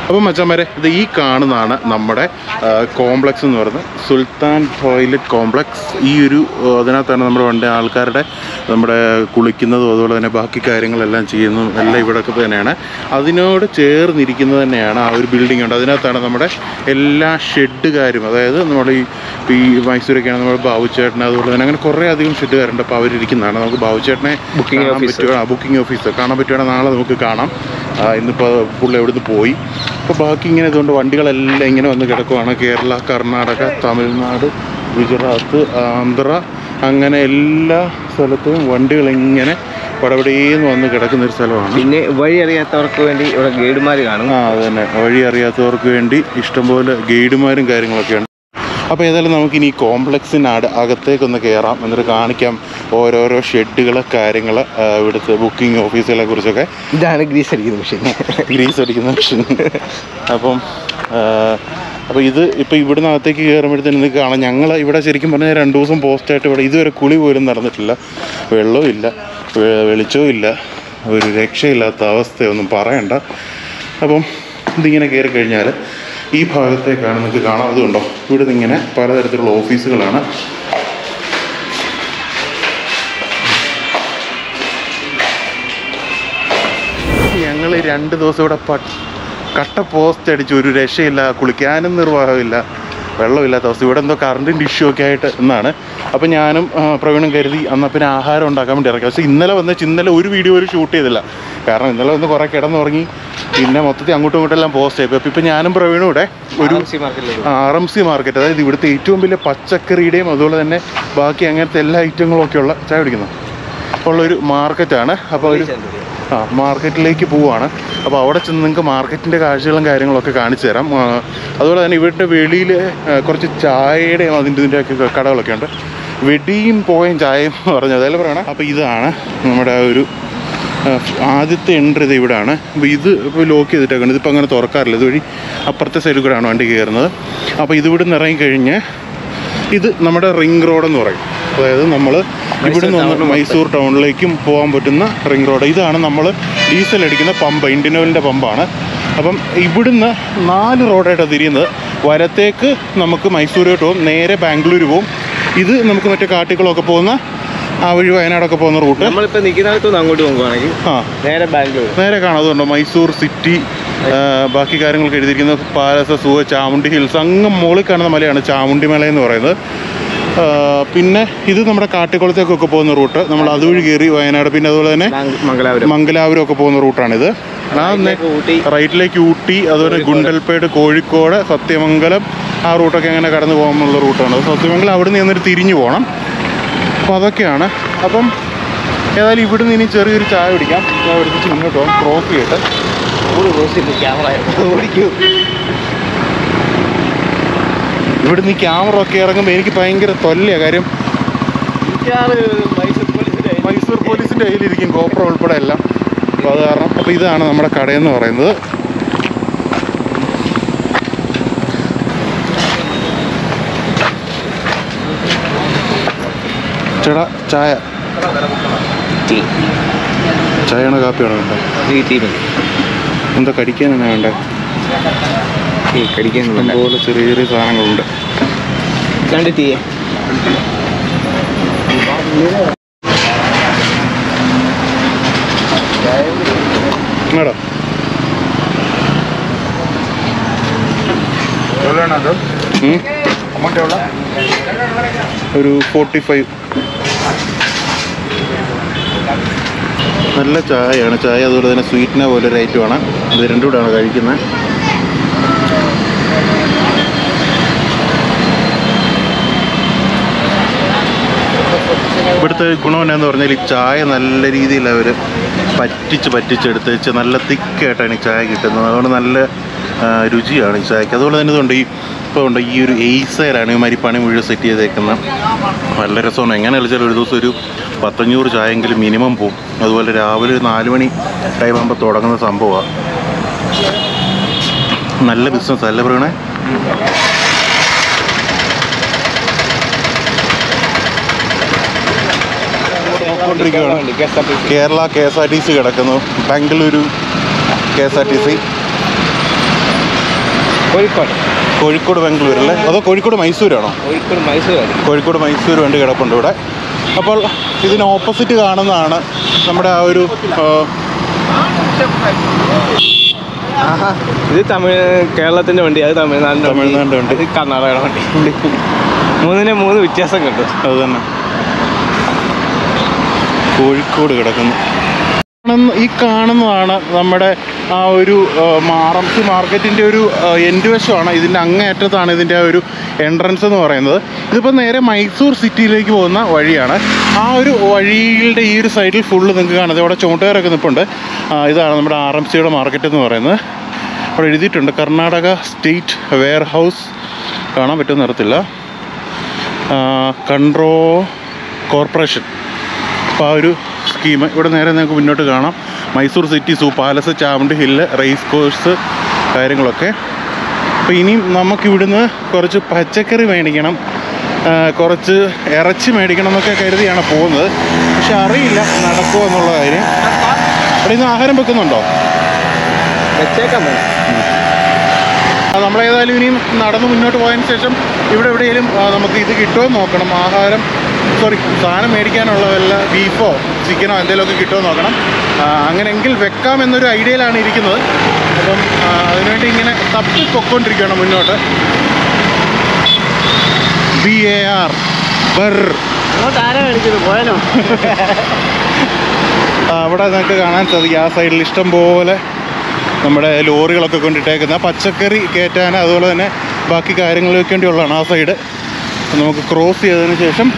അപ്പോൾ മച്ചാന്മാരെ, ഇത് ഈ കാണുന്നതാണ് നമ്മുടെ കോംപ്ലക്സ് എന്ന് പറയുന്നത്, സുൽത്താൻ ടോയ്ലറ്റ് കോംപ്ലക്സ്. ഈ ഒരു അതിനകത്താണ് നമ്മുടെ വണ്ടി ആൾക്കാരുടെ നമ്മുടെ കുളിക്കുന്നതും അതുപോലെ തന്നെ ബാക്കി കാര്യങ്ങളെല്ലാം ചെയ്യുന്നതും എല്ലാം ഇവിടെയൊക്കെ തന്നെയാണ്. അതിനോട് ചേർന്നിരിക്കുന്നത് തന്നെയാണ് ആ ഒരു ബിൽഡിംഗ് ഉണ്ട്. അതിനകത്താണ് നമ്മുടെ എല്ലാ ഷെഡുകാരും, അതായത് നമ്മുടെ ഈ മൈസൂരൊക്കെയാണ് നമ്മുടെ ബാബുച്ചേട്ടൻ, അതുപോലെ തന്നെ അങ്ങനെ കുറേ അധികം ഷെഡുകാരുണ്ട്. അപ്പോൾ അവരിരിക്കുന്നതാണ്. നമുക്ക് ബാബുച്ചേട്ടനെ ബുക്കിംഗ് ഓഫീസ് കാണാൻ പറ്റുവാണെങ്കിൽ നാളെ നമുക്ക് കാണാം. ഇന്നിപ്പോൾ പുള്ളി എവിടുന്ന് പോയി. അപ്പോൾ ബാക്കി ഇങ്ങനെ ഇതുകൊണ്ട് വണ്ടികളെല്ലാം ഇങ്ങനെ വന്ന് കിടക്കുവാണ്. കേരള, കർണാടക, തമിഴ്നാട്, ഗുജറാത്ത്, ആന്ധ്ര, അങ്ങനെ എല്ലാ സ്ഥലത്തും വണ്ടികളിങ്ങനെ പടപടേന്ന് വന്ന് കിടക്കുന്നൊരു സ്ഥലമാണ്. പിന്നെ വഴി അറിയാത്തവർക്ക് വേണ്ടി ഇവിടെ ഗൈഡുമാർ കാണും. അത് തന്നെ, വഴി അറിയാത്തവർക്ക് വേണ്ടി ഇഷ്ടംപോലെ ഗൈഡുമാരും കാര്യങ്ങളൊക്കെ ഉണ്ട്. അപ്പോൾ ഏതായാലും നമുക്കിനി ഈ കോംപ്ലക്സിനാട് അകത്തേക്കൊന്ന് കയറാം, എന്നിട്ട് കാണിക്കാം ഓരോരോ ഷെഡുകൾ, കാര്യങ്ങൾ, ഇവിടുത്തെ ബുക്കിംഗ് ഓഫീസുകളെ കുറിച്ചൊക്കെ. ഇതാണ് ഗ്രീസ് അടിക്കുന്ന മെഷീൻ. അപ്പോൾ ഇത് ഇപ്പോൾ ഇവിടുന്ന് അകത്തേക്ക് കയറുമ്പോഴത്തേന് നിങ്ങൾക്ക് കാണാം, ഞങ്ങൾ ഇവിടെ ശരിക്കും പറഞ്ഞാൽ 2 ദിവസം പോസ്റ്റായിട്ട് ഇവിടെ ഇതുവരെ കുളി പോലും നടന്നിട്ടില്ല. വെള്ളവും ഇല്ല, വെളിച്ചവും ഇല്ല, ഒരു രക്ഷയില്ലാത്ത അവസ്ഥയൊന്നും പറയണ്ട. അപ്പം ഇതിങ്ങനെ കയറി കഴിഞ്ഞാൽ ഈ ഭാഗത്തേക്കാണ് നിങ്ങൾക്ക് കാണാം. അതുകൊണ്ടോ ഇവിടുന്ന് ഇങ്ങനെ പലതരത്തിലുള്ള ഓഫീസുകളാണ്. ഞങ്ങൾ 2 ദിവസം ഇവിടെ കട്ട പോസ്റ്റ് അടിച്ച് ഒരു രക്ഷയില്ല, കുളിക്കാനും നിർവാഹമില്ല, വെള്ളമില്ലാത്ത അവസ്ഥ. ഇവിടെ എന്തോ കറണ്ടിൻ്റെ ഇഷ്യൂ ഒക്കെ ആയിട്ട് എന്നാണ്. അപ്പോൾ ഞാനും പ്രവീണും കരുതി എന്നാൽ പിന്നെ ആഹാരം ഉണ്ടാക്കാൻ വേണ്ടി ഇറക്കി. പക്ഷേ ഇന്നലെ ഒരു വീഡിയോ ഒരു ഷൂട്ട് ചെയ്തില്ല. കാരണം ഇന്നലെ ഒന്ന് കുറേ കിടന്നുറങ്ങി, പിന്നെ മൊത്തത്തിൽ അങ്ങോട്ടും ഇങ്ങോട്ടെല്ലാം പോസ്റ്റ് ആയി. അപ്പോൾ ഇപ്പം ഞാനും പ്രവീണും ഇവിടെ ഒരു RMC മാർക്കറ്റ്, അതായത് ഇവിടുത്തെ ഏറ്റവും വലിയ പച്ചക്കറിയുടെയും അതുപോലെ തന്നെ ബാക്കി അങ്ങനത്തെ എല്ലാ ഐറ്റങ്ങളൊക്കെയുള്ള ചായ കുടിക്കുന്നു ഉള്ളൊരു മാർക്കറ്റാണ്. അപ്പോൾ ഒരു മാർക്കറ്റിലേക്ക് പോവുകയാണ്. അപ്പോൾ അവിടെ ചെന്ന് നിങ്ങൾക്ക് മാർക്കറ്റിൻ്റെ കാഴ്ചകളും കാര്യങ്ങളൊക്കെ കാണിച്ചു തരാം. അതുപോലെ തന്നെ ഇവരുടെ വെളിയിൽ കുറച്ച് ചായയുടെയും ഇതിൻ്റെയൊക്കെ കടകളൊക്കെ ഉണ്ട്. വെടിയും പോയും ചായയും എന്ന് പറഞ്ഞത് അതല്ലേ പറയണം. അപ്പോൾ ഇതാണ് നമ്മുടെ ഒരു ആദ്യത്തെ എൻട്രി. ഇത് ഇവിടെയാണ്. അപ്പോൾ ഇത് ഇപ്പോൾ ലോക്ക് ചെയ്തിട്ടൊക്കെയാണ്. ഇതിപ്പോൾ അങ്ങനെ തുറക്കാറില്ല. ഇതുവഴി അപ്പുറത്തെ സൈഡിൽ കൂടെയാണ് വണ്ടി കയറുന്നത്. അപ്പോൾ ഇതിവിടെ നിന്ന് ഇറങ്ങിക്കഴിഞ്ഞ് ഇത് നമ്മുടെ റിംഗ് റോഡെന്ന് പറയും. അതായത് നമ്മൾ ഇവിടെ നിന്ന് മൈസൂർ ടൗണിലേക്കും പോകാൻ പറ്റുന്ന റിംഗ് റോഡ്. ഇതാണ് നമ്മൾ ഡീസൽ അടിക്കുന്ന പമ്പ്, ഇന്ത്യൻ ഓയിലിൻ്റെ പമ്പാണ്. അപ്പം ഇവിടുന്ന് 4 റോഡായിട്ടാണ് തിരിയുന്നത്. വലത്തേക്ക് നമുക്ക് മൈസൂരോട്ട് പോകും, നേരെ ബാംഗ്ലൂർ പോകും. ഇത് നമുക്ക് മറ്റേ കാട്ടിക്കുളമൊക്കെ പോകുന്ന ആ വഴി വയനാടൊക്കെ പോകുന്ന റൂട്ട്. നമ്മളിപ്പോൾ നിൽക്കുന്നിടത്തുനിന്ന് അങ്ങോട്ട് പോകുകയാണെങ്കിൽ നേരെ ബാംഗ്ലൂർ നേരെ കാണാതുണ്ടോ, മൈസൂർ സിറ്റി, ബാക്കി കാര്യങ്ങളൊക്കെ എഴുതിയിരിക്കുന്ന പാലസ്, സുഖ, ചാമുണ്ടി ഹിൽസ്, അങ്ങ് മുകളിൽ കാണുന്ന മലയാണ് ചാമുണ്ടി മല എന്ന് പറയുന്നത്. പിന്നെ ഇത് നമ്മുടെ കാട്ടിക്കുളത്തേക്കൊക്കെ പോകുന്ന റൂട്ട്. നമ്മൾ അതുവഴി കയറി വയനാട്, പിന്നെ അതുപോലെ തന്നെ മംഗലാപുരം ഒക്കെ പോകുന്ന റൂട്ടാണിത്. റൈറ്റിലേക്ക് ഊട്ടി, അതുപോലെ ഗുണ്ടൽപേട്ട്, കോഴിക്കോട്, സത്യമംഗലം, ആ റൂട്ടൊക്കെ അങ്ങനെ കടന്നു പോകാനുള്ള റൂട്ടാണ്. സത്യമംഗലം അവിടെ നിന്ന് എന്നിട്ട് തിരിഞ്ഞു പോകണം. അപ്പോൾ അതൊക്കെയാണ്. അപ്പം ഏതായാലും ഇവിടുന്ന് ഇനി ചെറിയൊരു ചായ കുടിക്കാം. ചായ കുടിച്ച് മുന്നോട്ട് പോകാം. ക്രോസ് ചെയ്തിട്ട് ഇവിടുന്ന് ഈ ക്യാമറ ഒക്കെ ഇറങ്ങുമ്പോൾ എനിക്ക് ഭയങ്കര തൊല്ലയാണ്. കാര്യം മൈസൂർ പോലീസിൻ്റെ കയ്യിലിരിക്കും ഗോപ്രോ ഉൾപ്പെടെ എല്ലാം. അപ്പോൾ അത് കാരണം. അപ്പോൾ ഇതാണ് നമ്മുടെ കടയെന്ന് പറയുന്നത്. ചേട്ടാ ചായ, ചായയാണോ കാപ്പിയാണോ വേണ്ടത്? എന്താ കടിക്കാൻ തന്നെ വേണ്ടേ? കടിക്കാൻ പോലെ ചെറിയ ചെറിയ സാധനങ്ങളുണ്ട്. മേഡം ഒരു 45. നല്ല ചായയാണ്. ചായ അതുപോലെ തന്നെ സ്വീറ്റിന പോലെ ഒരു ഐറ്റമാണ്. ഇത് രണ്ടും കൂടെയാണ് കഴിക്കുന്നത്. ഇവിടുത്തെ ഗുണം എന്നാന്ന് പറഞ്ഞാൽ ഈ ചായ നല്ല രീതിയിൽ അവർ പറ്റിച്ചെടുത്ത് വെച്ച് നല്ല തിക്കായിട്ടാണ് ഈ ചായ കിട്ടുന്നത്. അതുകൊണ്ട് നല്ല രുചിയാണ് ഈ ചായക്ക്. അതുപോലെ തന്നെ ഇതുകൊണ്ട് ഈ ഒരു എയ്സയിലാണ് ഈ മരിപ്പാണി മുഴുവൻ സെറ്റ് ചെയ്തേക്കുന്നത്. നല്ല രസമാണ്. എങ്ങനെ കളിച്ചാൽ ഒരു ദിവസം ഒരു 100-500 ചായയെങ്കിലും മിനിമം പോകും. അതുപോലെ രാവിലെ ഒരു 4 മണി ടൈം ആകുമ്പോൾ തുടങ്ങുന്ന സംഭവമാണ്. നല്ല ബിസിനസ് അല്ലേ പറയണേ? കേരള KSRTC കിടക്കുന്നു, ബാംഗ്ലൂരു KSRTC. കോഴിക്കോട് ബാംഗ്ലൂർ അല്ലേ, അതോ കോഴിക്കോട് മൈസൂരാണോ? കോഴിക്കോട് മൈസൂർ വണ്ടി കിടപ്പുണ്ട് ഇവിടെ. അപ്പോൾ ഇതിന് ഓപ്പോസിറ്റ് കാണുന്നതാണ് നമ്മുടെ ആ ഒരു ഇത് കേരളത്തിൻ്റെ വണ്ടി, അത് തമിഴ്നാടിൻ്റെ വണ്ടി, കർണാടകയുടെ വണ്ടി. 3 വ്യത്യാസം കിട്ടും. അത് തന്നെ കോഴിക്കോട് കിടക്കുന്നു. ഈ കാണുന്നതാണ് നമ്മുടെ ആ ഒരു RMC മാർക്കറ്റിൻ്റെ ഒരു എൻഡ് വശമാണ്. ഇതിൻ്റെ അങ്ങേയറ്റത്താണ് ഇതിൻ്റെ ആ ഒരു എൻട്രൻസ് എന്ന് പറയുന്നത്. ഇതിപ്പോൾ നേരെ മൈസൂർ സിറ്റിയിലേക്ക് പോകുന്ന വഴിയാണ്. ആ ഒരു വഴിയുടെ ഈ ഒരു സൈഡിൽ ഫുള്ള് നിങ്ങൾക്ക് കാണുന്നത് അവിടെ ചുമട്ടുകാരൊക്കെ നിൽപ്പുണ്ട്. ഇതാണ് നമ്മുടെ RMCയുടെ മാർക്കറ്റ് എന്ന് പറയുന്നത്. അവിടെ എഴുതിയിട്ടുണ്ട് കർണാടക സ്റ്റേറ്റ് വെയർ ഹൗസ്, കാണാൻ പറ്റുമെന്ന് അറിയത്തില്ല, കോർപ്പറേഷൻ. അപ്പോൾ ആ ഒരു സ്കീം ഇവിടെ നേരെ നിങ്ങൾക്ക് മുന്നോട്ട് കാണാം. Mysore city, zoo palace, Chamundi hill, race course, കാര്യങ്ങളൊക്കെ. അപ്പോൾ ഇനിയും നമുക്കിവിടുന്ന് കുറച്ച് പച്ചക്കറി മേടിക്കണം, കുറച്ച് ഇറച്ചി മേടിക്കണം എന്നൊക്കെ കരുതിയാണ് പോകുന്നത്. പക്ഷെ അറിയില്ല നടക്കുമോ എന്നുള്ള കാര്യം. അവിടെ ഇന്ന് ആഹാരം വെക്കുന്നുണ്ടോ? നമ്മളേതായാലും ഇനിയും നടന്ന് മുന്നോട്ട് പോയതിന് ശേഷം ഇവിടെ എവിടെയെങ്കിലും നമുക്ക് ഇത് കിട്ടുമോ നോക്കണം. സാധനം മേടിക്കാനുള്ള വല്ല ബീഫോ ചിക്കനോ എന്തെങ്കിലുമൊക്കെ കിട്ടുമോ നോക്കണം. അങ്ങനെയെങ്കിൽ വെക്കാമെന്നൊരു ഐഡിയയിലാണ് ഇരിക്കുന്നത്. അപ്പം അതിനുവേണ്ടി ഇങ്ങനെ തപ്പി പൊക്കോണ്ടിരിക്കുകയാണ് മുന്നോട്ട്. BAR അവിടെ നിങ്ങൾക്ക് കാണാൻ സാധിക്കും. ആ സൈഡിൽ ഇഷ്ടം പോലെ നമ്മുടെ ലോറികളൊക്കെ കൊണ്ടിട്ടേക്കുന്ന പച്ചക്കറി കയറ്റാൻ, അതുപോലെ തന്നെ ബാക്കി കാര്യങ്ങൾക്ക് വേണ്ടിയുള്ളതാണ് ആ സൈഡ്. നമുക്ക് ക്രോസ് ചെയ്തതിന് ശേഷം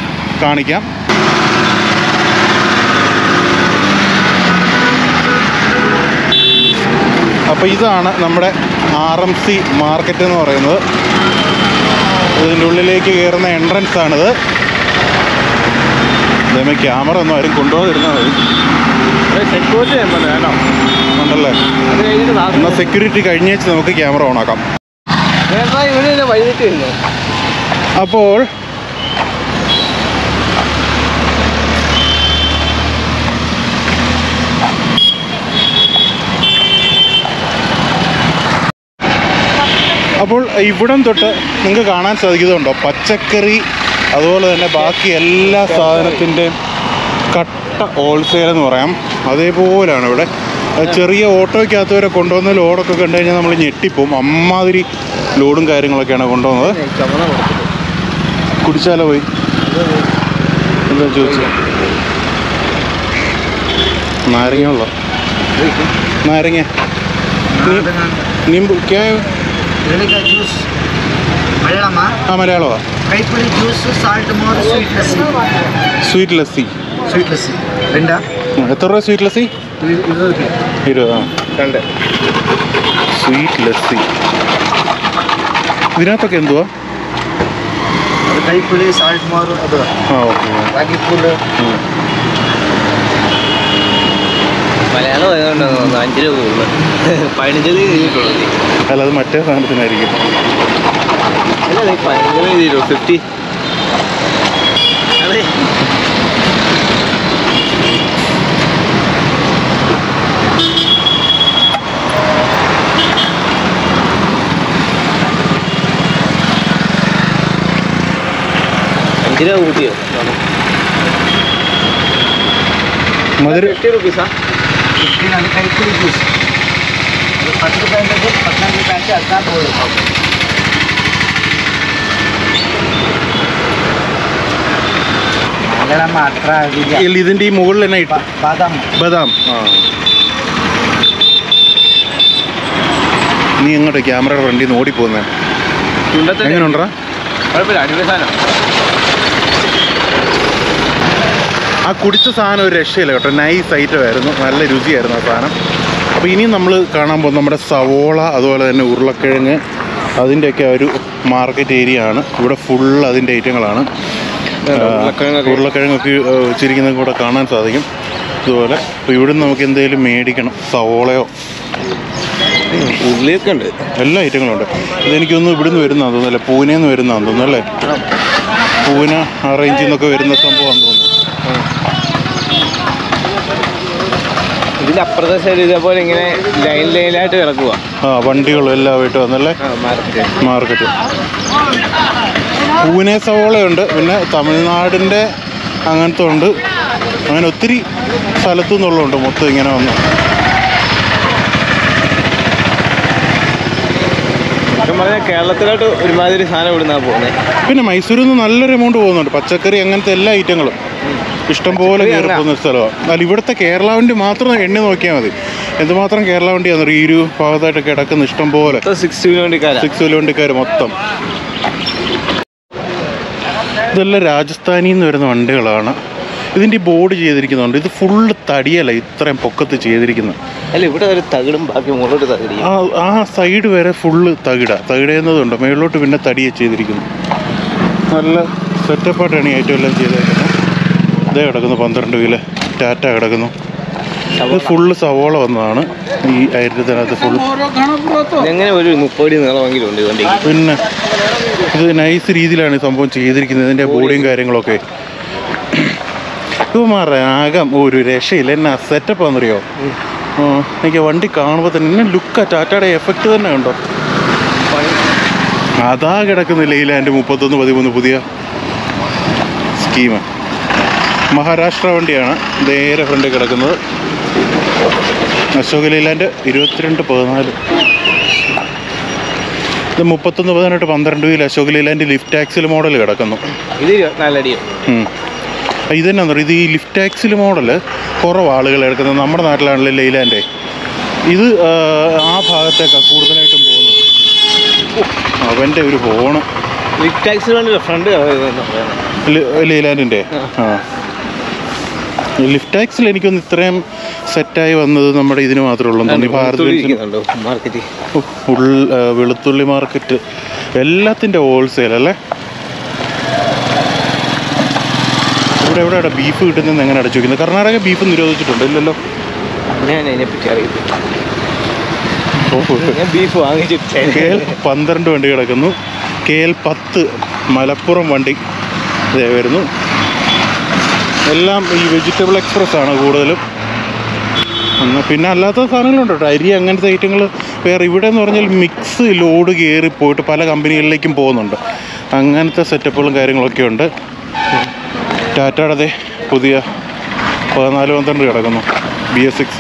കാണിക്കാം. അപ്പോൾ ഇതാണ് നമ്മുടെ RMC മാർക്കറ്റ് എന്ന് പറയുന്നത്. ഇതിൻ്റെ ഉള്ളിലേക്ക് കയറുന്ന എൻട്രൻസ് ആണിത്. അതേമേ ക്യാമറ ഒന്നും ആരും കൊണ്ടുപോകാതിരുന്നാൽ മതി. സെക്യൂരിറ്റി ഉണ്ടല്ലേ? എന്നാൽ സെക്യൂരിറ്റി കഴിഞ്ഞേച്ച് നമുക്ക് ക്യാമറ ഓണാക്കാം. അപ്പോൾ ഇവിടം തൊട്ട് നിങ്ങൾക്ക് കാണാൻ സാധിക്കുന്നുണ്ടോ പച്ചക്കറി, അതുപോലെ തന്നെ ബാക്കി എല്ലാ സാധനത്തിൻ്റെയും കട്ട ഹോൾസെയിൽ എന്ന് പറയാം. അതേപോലെയാണ് ഇവിടെ. ചെറിയ ഓട്ടോയ്ക്കകത്ത് വരെ കൊണ്ടുവന്ന ലോഡൊക്കെ കണ്ടു കഴിഞ്ഞാൽ നമ്മൾ ഞെട്ടിപ്പോവും. അമ്മാതിരി ലോഡും കാര്യങ്ങളൊക്കെയാണ് കൊണ്ടുവന്നത്. കുടിച്ചാലോ പോയി എന്താ ചോദിച്ചു? നാരങ്ങ നാരങ്ങ നീമ്പ് മലയാളമാ? സ്വീറ്റ് ലസ്സി. എത്ര രൂപ സ്വീറ്റ് ലസ്സി? 20. സ്വീറ്റ് ലസ്സി. ഇതിനകത്തൊക്കെ എന്തുവാ? ഓക്കെ. മലയാളം ആയതുകൊണ്ടാണ് 5 രൂപ കൂടുതൽ. 15 രൂപ. അല്ല, അത് മറ്റേ സാധനത്തിനായിരിക്കും. 50. അതെ. രൂപ കൂട്ടിയോ? മധുര 50 റുപ്പീസാ? 15 അത് കൈക്കൂലി ജ്യൂസ്. 10 രൂപേൻ്റെ 14 രൂപേൻ്റെ 14 രൂപ. ഇതിൻ്റെ ഈ മുകളിൽ തന്നെ ഇട്ട് ബദാം. നീ എങ്ങോട്ട് ക്യാമറയുടെ ഫ്രണ്ടിൽ നിന്ന് ഓടിപ്പോകുന്നേ? എങ്ങനെയുണ്ടാ? ആ കുടിച്ച സാധനം ഒരു രക്ഷയില്ല കേട്ടോ. നൈസ് ഐറ്റമായിരുന്നു, നല്ല രുചിയായിരുന്നു ആ സാധനം. അപ്പോൾ ഇനിയും നമ്മൾ കാണാൻ പോകുന്നത് നമ്മുടെ സവോള, അതുപോലെ തന്നെ ഉരുളക്കിഴങ്ങ്, അതിൻ്റെയൊക്കെ ഒരു മാർക്കറ്റ് ഏരിയ ആണ്. ഇവിടെ ഫുള്ള് അതിൻ്റെ ഐറ്റങ്ങളാണ്. ഉരുളക്കിഴങ്ങൊക്കെ വെച്ചിരിക്കുന്നത് കൂടെ കാണാൻ സാധിക്കും. ഇതുപോലെ അപ്പോൾ ഇവിടുന്ന് നമുക്ക് എന്തെങ്കിലും മേടിക്കണം, സവോളയോ ഉള്ളിയൊക്കെ ഉണ്ട്, എല്ലാ ഐറ്റങ്ങളുണ്ട്. ഇതെനിക്കൊന്നും ഇവിടുന്ന് വരുന്നതാണെന്ന് തോന്നുന്നല്ലേ, പൂനെയിൽ നിന്ന് വരുന്നതാണെന്ന് തോന്നുന്നു അല്ലേ? പൂന ആ റേഞ്ചിൽ നിന്നൊക്കെ വരുന്ന സംഭവമാണെന്ന് തോന്നുന്നു. ഇതിന്റെ അപ്പുറത്തെ സൈഡ് ഇതേപോലെ ഇങ്ങനെ ലൈനായിട്ട് കിടക്കുക. വണ്ടികളും എല്ലാമായിട്ട് വന്നല്ലേ മാർക്കറ്റ്. പൂനെ സവോളയുണ്ട്, പിന്നെ തമിഴ്നാടിൻ്റെ അങ്ങനത്തെ ഉണ്ട്. അങ്ങനെ ഒത്തിരി സ്ഥലത്തു നിന്നുള്ളതുണ്ട് മൊത്തം ഇങ്ങനെ വന്നു. പറഞ്ഞാൽ കേരളത്തിലോട്ട് ഒരുമാതിരി സാധനം ഇവിടുന്നാണ് പോകുന്നത്. പിന്നെ മൈസൂരിൽ നിന്ന് നല്ലൊരു എമൗണ്ട് പോകുന്നുണ്ട്. പച്ചക്കറി അങ്ങനത്തെ എല്ലാ ഐറ്റങ്ങളും ഇഷ്ടംപോലെ കയറി പോകുന്ന സ്ഥലമാണ്. എന്നാൽ ഇവിടുത്തെ കേരള വണ്ടി മാത്രം എണ്ണി നോക്കിയാൽ മതി. എന്തുമാത്രം കേരള വണ്ടിയാണ് ഈ ഒരു ഭാഗത്തായിട്ട് കിടക്കുന്ന ഇഷ്ടം പോലെ 6 വീൽ വണ്ടിക്കാർ മൊത്തം. ഇതെല്ലാം രാജസ്ഥാനിൽ നിന്ന് വരുന്ന വണ്ടികളാണ്. ഇതിൻ്റെ ബോർഡ് ചെയ്തിരിക്കുന്നുണ്ട്. ഇത് ഫുള്ള് തടിയല്ല, ഇത്രയും പൊക്കത്ത് ചെയ്തിരിക്കുന്നത്. അല്ല, ഇവിടെ ഒരു തകിടും ബാക്കി മുകളിലോട്ട് തകിടി. ആ സൈഡ് വരെ ഫുള്ള് തകിടേന്നതുണ്ട്. മുകളിലോട്ട് പിന്നെ തടിയെ ചെയ്തിരിക്കുന്നു. നല്ല സെറ്റപ്പായിട്ടാണ് ഈ ഐറ്റം എല്ലാം ചെയ്തേക്കുന്നത്. ഇതേ കിടക്കുന്നു 12 വീല് ടാറ്റ കിടക്കുന്നു. ഇത് ഫുള്ള് സവോള വന്നതാണ് ഈ ഐറ്റത്തിനകത്ത് ഫുള്ള്. എങ്ങനെ ഒരു 30 നീളമെങ്കിലും ഉണ്ട് വണ്ടി. പിന്നെ ഇത് നൈസ് രീതിയിലാണ് ഈ സംഭവം ചെയ്തിരിക്കുന്നത്. ഇതിൻ്റെ ബോഡിയും കാര്യങ്ങളൊക്കെ ആകം ഒരു രക്ഷയില്ല. എന്നാ സെറ്റപ്പാണെന്നറിയോ? എനിക്ക് വണ്ടി കാണുമ്പോൾ തന്നെ എന്നെ ലുക്കാ. ടാറ്റയുടെ എഫക്റ്റ് തന്നെ കണ്ടോ? അതാ കിടക്കുന്നില്ല ലൈലാൻഡ് 3113 പുതിയ സ്കീം. മഹാരാഷ്ട്ര വണ്ടിയാണ് നേരെ ഫ്രണ്ടിൽ കിടക്കുന്നത്. അശോക് ലൈലാൻഡ് 2214. ഇത് 3118 12 wheel Ashok Leyland lift axle model കിടക്കുന്നു. ഇത് 24 അടിയോ? ഇത് തന്നെ പറയുക. ഇത് ഈ ലിഫ്റ്റ് ആക്സിൽ മോഡൽ കുറവ് ആളുകൾ എടുക്കുന്നത്. നമ്മുടെ നാട്ടിലാണല്ലോ ലൈലാൻഡ്. ഇത് ആ ഭാഗത്തേക്കാണ് കൂടുതലായിട്ടും പോകുന്നത്. അവൻ്റെ ഒരു ഫോണ് ലിഫ്റ്റ് ആക്സിൽ ഫ്രണ്ട് ലൈലാൻഡിൻ്റെ. ലിഫ്റ്റ് ആക്സിൽ എനിക്കൊന്ന് ഇത്രയും സെറ്റായി വന്നത് നമ്മുടെ ഇതിന് മാത്രമേ ഉള്ളൂ. മാർക്കറ്റ് വെളുത്തുള്ളി മാർക്കറ്റ് എല്ലാത്തിൻ്റെ ഹോൾസെയിൽ അല്ലേ? എവിടെയാണ് ബീഫ് കിട്ടുന്നതെന്ന് എങ്ങനെ അടച്ചു വയ്ക്കുന്നത്? കർണാടക ബീഫ് നിരോധിച്ചിട്ടുണ്ട് ഇല്ലല്ലോ? ഞാൻ അതിനെപ്പറ്റി അറിയില്ല. ബീഫ് വാങ്ങിച്ചിട്ട് KL 12 വണ്ടി കിടക്കുന്നു. KL 10 മലപ്പുറം വണ്ടി ഇതേ വരുന്നു. എല്ലാം ഈ വെജിറ്റബിൾ എക്സ്പ്രസ് ആണ് കൂടുതലും. പിന്നെ അല്ലാത്ത സാധനങ്ങളുണ്ട് കേട്ടോ. അരി അങ്ങനത്തെ ഐറ്റങ്ങൾ വേറെ. ഇവിടെ എന്ന് പറഞ്ഞാൽ മിക്സ് ലോഡ് കയറി പോയിട്ട് പല കമ്പനികളിലേക്കും പോകുന്നുണ്ട്. അങ്ങനത്തെ സെറ്റപ്പുകളും കാര്യങ്ങളൊക്കെ ഉണ്ട്. ടാറ്റയുടെ പുതിയ 1412 കിടക്കുന്നു. BS6.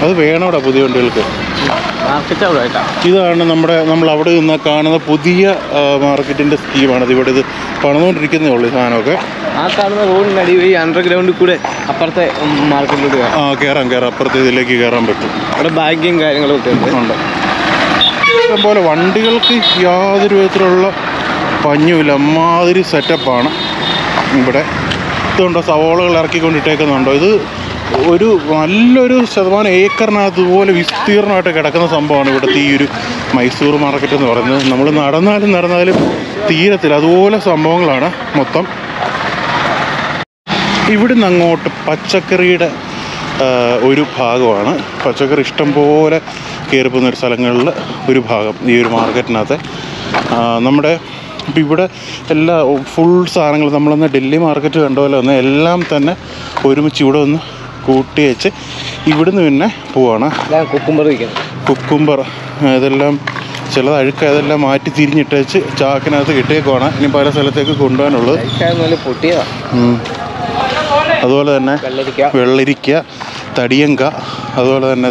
അത് വേണോടാ പുതിയ വണ്ടികൾക്ക്. ഇതാണ് നമ്മൾ അവിടെ നിന്ന് കാണുന്ന പുതിയ മാർക്കറ്റിൻ്റെ സ്കീമാണത്. ഇവിടെ ഇത് പണിതുകൊണ്ടിരിക്കുന്നേ ഉള്ളൂ സാധനമൊക്കെ. ആ കാണുന്ന റോഡിനടി വഴി അണ്ടർഗ്രൗണ്ടിൽ കൂടെ അപ്പുറത്തെ മാർക്കറ്റിലോട്ട് കയറാം. അപ്പുറത്തെ ഇതിലേക്ക് കയറാൻ പറ്റും. അവിടെ ബാഗിങ് കാര്യങ്ങളൊക്കെ ഉണ്ട്. ഇഷ്ടംപോലെ വണ്ടികൾക്ക് യാതൊരു വിധത്തിലുള്ള പഞ്ഞുമില്ല. അമ്മാതിരി സെറ്റപ്പാണ് ഇവിടെ. ഇതുണ്ടോ സവോളകൾ ഇറക്കിക്കൊണ്ടിട്ടേക്കുന്നുണ്ടോ? ഇത് ഒരു നല്ലൊരു ശതമാനം ഏക്കറിനകത്ത് ഇതുപോലെ വിസ്തീർണമായിട്ട് കിടക്കുന്ന സംഭവമാണ് ഇവിടുത്തെ ഈ ഒരു മൈസൂർ മാർക്കറ്റ് എന്ന് പറയുന്നത്. നമ്മൾ നടന്നാലും തീരത്തില്ല. അതുപോലെ സംഭവങ്ങളാണ് മൊത്തം. ഇവിടുന്ന് അങ്ങോട്ട് പച്ചക്കറിയുടെ ഒരു ഭാഗമാണ്. പച്ചക്കറി ഇഷ്ടം പോലെ കയറിപ്പോകുന്ന ഒരു സ്ഥലങ്ങളിൽ ഒരു ഭാഗം ഈ ഒരു മാർക്കറ്റിനകത്ത്. നമ്മുടെ ഇപ്പം ഇവിടെ എല്ലാ ഫുൾ സാധനങ്ങൾ നമ്മളൊന്ന് ഡൽഹി മാർക്കറ്റ് കണ്ട പോലെ ഒന്ന് എല്ലാം തന്നെ ഒരുമിച്ച് ഇവിടെ ഒന്ന് കൂട്ടി വെച്ച് ഇവിടുന്ന് പിന്നെ പോവാണ്. കുക്കുംബർ ഇതെല്ലാം ചിലത് അഴുക്ക ഇതെല്ലാം മാറ്റി തിരിഞ്ഞിട്ട് വെച്ച് ചാക്കിനകത്ത് കിട്ടിയേക്കുവാണ്. ഇനി പല സ്ഥലത്തേക്ക് കൊണ്ടുപോകാനുള്ളത്. അതുപോലെ തന്നെ വെള്ളരിക്ക, തടിയങ്ക, അതുപോലെ തന്നെ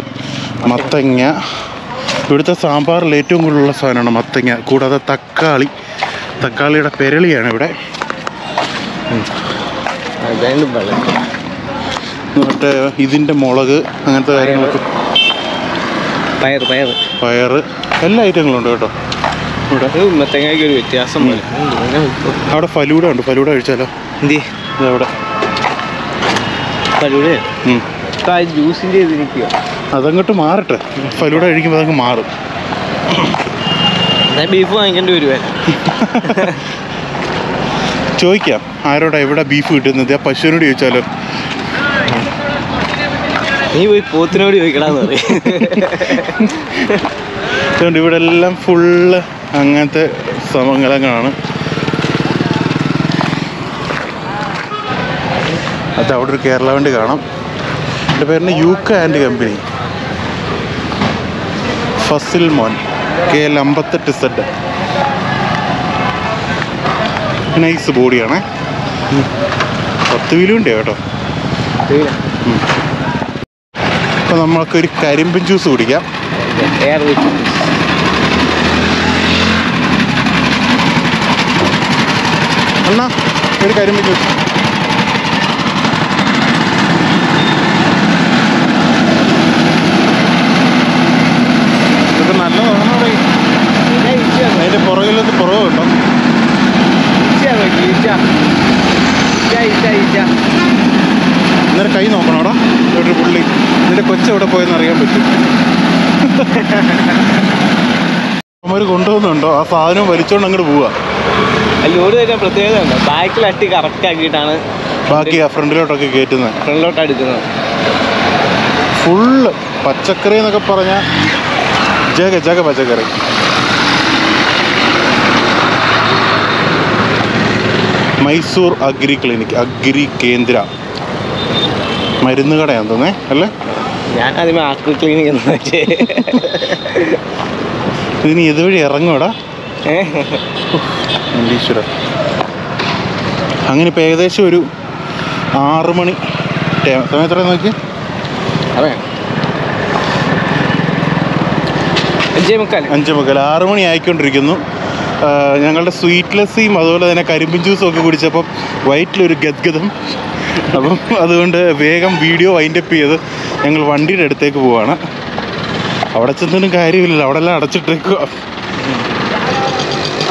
മത്തങ്ങ. ഇവിടുത്തെ സാമ്പാറിൽ ഏറ്റവും കൂടുതലുള്ള സാധനമാണ് മത്തങ്ങ. കൂടാതെ തക്കാളിയുടെ പെരളിയാണ് ഇവിടെ. മറ്റേ ഇതിൻ്റെ മുളക് അങ്ങനത്തെ കാര്യങ്ങളൊക്കെ, പയറ് എല്ലാ ഐറ്റങ്ങളും ഉണ്ട് കേട്ടോ ഇവിടെ. മത്തങ്ങയ്ക്ക് ഒരു വ്യത്യാസം. അവിടെ ഫലൂഡ ഉണ്ട്. ഫലൂഡ കഴിച്ചാലോ? അവിടെ ജ്യൂസിൻ്റെ ഇതിരിക്കുക. അതങ്ങോട്ട് മാറട്ടെ. ഫലൂഡ കഴിക്കുമ്പോൾ അതങ്ങ് മാറും. ബീഫ് വാങ്ങിക്കേണ്ടി വരുവേ. ചോദിക്കാം ആരോടാ എവിടെ ബീഫ് കിട്ടുന്നത്? ആ പശുവിനോട് ചോദിച്ചാലോ? നീ പോയി പോത്തിനോട് ചോദിക്കണമെന്ന് പറയും. അതുകൊണ്ട് ഇവിടെ എല്ലാം ഫുള്ള് അങ്ങനത്തെ സമങ്ങളാണ്. അത് അവിടെ ഒരു കേരള വണ്ടി കാണാം. എൻ്റെ പേരിന് യൂക്ക ആൻഡ് കമ്പനി. ഫസിൽ മോൻ KL 58Z. നൈസ് ബോഡിയാണേ. 10 വീലും ഉണ്ട് കേട്ടോ. അപ്പോൾ നമ്മൾക്കൊരു കരിമ്പിൻ ജ്യൂസ് കുടിക്കാം. എന്നാ ഒരു കരിമ്പിൻ ജ്യൂസ്. ഇതൊക്കെ നല്ലതാണെന്ന് പറയും. അതിൻ്റെ പുറകിലത് പുറകുണ്ടോ? ഇന്നലെ കൈ നോക്കണോടാ. ഒരു പുള്ളി ഇതിൻ്റെ കൊച്ചെവിടെ പോയെന്ന് അറിയാൻ പറ്റും. അവന്മാർ കൊണ്ടുപോകുന്നുണ്ടോ? ആ സാധനം വലിച്ചോണ്ട് അങ്ങോട്ട് പോവുക. ലോഡ് തരാൻ പ്രത്യേകത ഉണ്ടോ? ബാക്കിൽ അട്ടി കറക്റ്റ് ആക്കിയിട്ടാണ് ബാക്കി ആ ഫ്രണ്ടിലോട്ടൊക്കെ കയറ്റുന്നത്, ഫ്രണ്ടിലോട്ട് എടുക്കുന്നത്. ഫുള്ള് പച്ചക്കറി എന്നൊക്കെ പറഞ്ഞാൽ ജഗ പച്ചക്കറി. മൈസൂർ അഗ്രി ക്ലിനിക്, അഗ്രി കേന്ദ്ര മരുന്ന് കടയാന്ന് തോന്നേ അല്ലേ? ഞാൻ ആദ്യമേ ആക്രി ക്ലിനിക് എന്ന് വെച്ചേ. ഇതിന് ഇതുവഴി ഇറങ്ങൂടാ. ഈശ്വര. അങ്ങനെ ഇപ്പം ഏകദേശം ഒരു 6 മണി സമയം എത്രയാണ് നോക്കി? അതെ 5:45. 6 മണി ആയിക്കൊണ്ടിരിക്കുന്നു. ഞങ്ങളുടെ സ്വീറ്റ് ലസ്സിയും അതുപോലെ തന്നെ കരിമ്പിൻ ജ്യൂസും ഒക്കെ കുടിച്ചപ്പം വയറ്റിലൊരു ഗദ്ഗതം. അപ്പം അതുകൊണ്ട് വേഗം വീഡിയോ വൈൻഡപ്പ് ചെയ്ത് ഞങ്ങൾ വണ്ടിയുടെ അടുത്തേക്ക് പോവാണ്. അവിടെ ചെന്നൊന്നും കാര്യമില്ലല്ലോ, അവിടെ എല്ലാം അടച്ചിട്ടേക്കുക.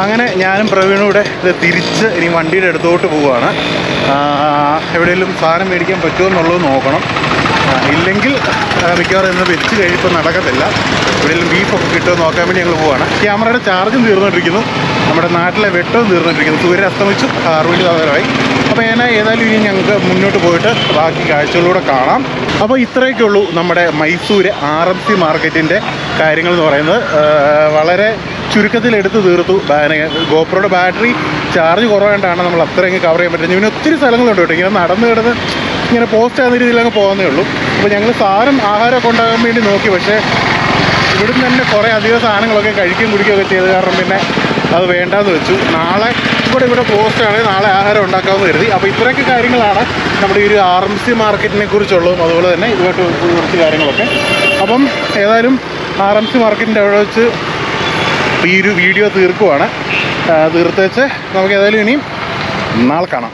അങ്ങനെ ഞാനും പ്രവീണും കൂടെ ഇത് തിരിച്ച് ഇനി വണ്ടിയുടെ അടുത്തോട്ട് പോവുകയാണ്. എവിടെയെങ്കിലും സാധനം മേടിക്കാൻ പറ്റുമോ എന്നുള്ളത് നോക്കണം. ഇല്ലെങ്കിൽ മിക്കവാറും ഇന്ന് വെച്ച് കഴിയുമ്പോൾ നടക്കത്തില്ല. എവിടെയെങ്കിലും ബീഫൊക്കെ കിട്ടുമോ നോക്കാൻ വേണ്ടി ഞങ്ങൾ പോവുകയാണ്. ക്യാമറയുടെ ചാർജും തീർന്നിട്ടിരിക്കുന്നു, നമ്മുടെ നാട്ടിലെ വെട്ടവും തീർന്നിട്ടിരിക്കുന്നു. സൂര്യൻ അസ്തമിച്ചു, 6 മണി സമയമായി. അപ്പോൾ ഏതായാലും ഇനി ഞങ്ങൾക്ക് മുന്നോട്ട് പോയിട്ട് ബാക്കി കാഴ്ചകളിലൂടെ കാണാം. അപ്പോൾ ഇത്രയൊക്കെ ഉള്ളൂ നമ്മുടെ മൈസൂർ RMC മാർക്കറ്റിൻ്റെ കാര്യങ്ങൾ എന്ന് പറയുന്നത്. വളരെ ചുരുക്കത്തിലെടുത്ത് തീർത്തു. ഗോപ്രോയുടെ ബാറ്ററി ചാർജ് കുറവായിട്ടാണ് നമ്മൾ അത്രയും കവർ ചെയ്യാൻ പറ്റുന്നത്. ഇവന് ഒത്തിരി സ്ഥലങ്ങളുണ്ട് കേട്ടോ. ഇങ്ങനെ നടന്ന് കിടന്ന് ഇങ്ങനെ പോസ്റ്റ് ആകുന്ന രീതിയിൽ അങ്ങ് പോകുന്നേ ഉള്ളൂ. അപ്പോൾ ഞങ്ങൾ ആഹാരമൊക്കെ ഉണ്ടാകാൻ വേണ്ടി നോക്കി, പക്ഷേ ഇവിടുന്ന് തന്നെ കുറേ അധികം സാധനങ്ങളൊക്കെ കഴിക്കുകയും കുടിക്കുകയൊക്കെ ചെയ്ത് കാരണം പിന്നെ അത് വേണ്ടാന്ന് വെച്ചു. നാളെ ഇവിടെ പോസ്റ്റാണ്, നാളെ ആഹാരം ഉണ്ടാക്കാമെന്ന് കരുതി. അപ്പോൾ ഇത്രയൊക്കെ കാര്യങ്ങളാണ് നമ്മുടെ ഈ ഒരു RMC മാർക്കറ്റിനെ കുറിച്ചുള്ളതും അതുപോലെ തന്നെ ഇതുമായിട്ട് കുറച്ച് കാര്യങ്ങളൊക്കെ. അപ്പം ഏതായാലും RMC മാർക്കറ്റിൻ്റെ അവിടെ വെച്ച് ഈ ഒരു വീഡിയോ തീർക്കുവാണ്. തീർത്ത് വെച്ച് നമുക്ക് ഏതായാലും ഇനിയും നാളെ കാണാം.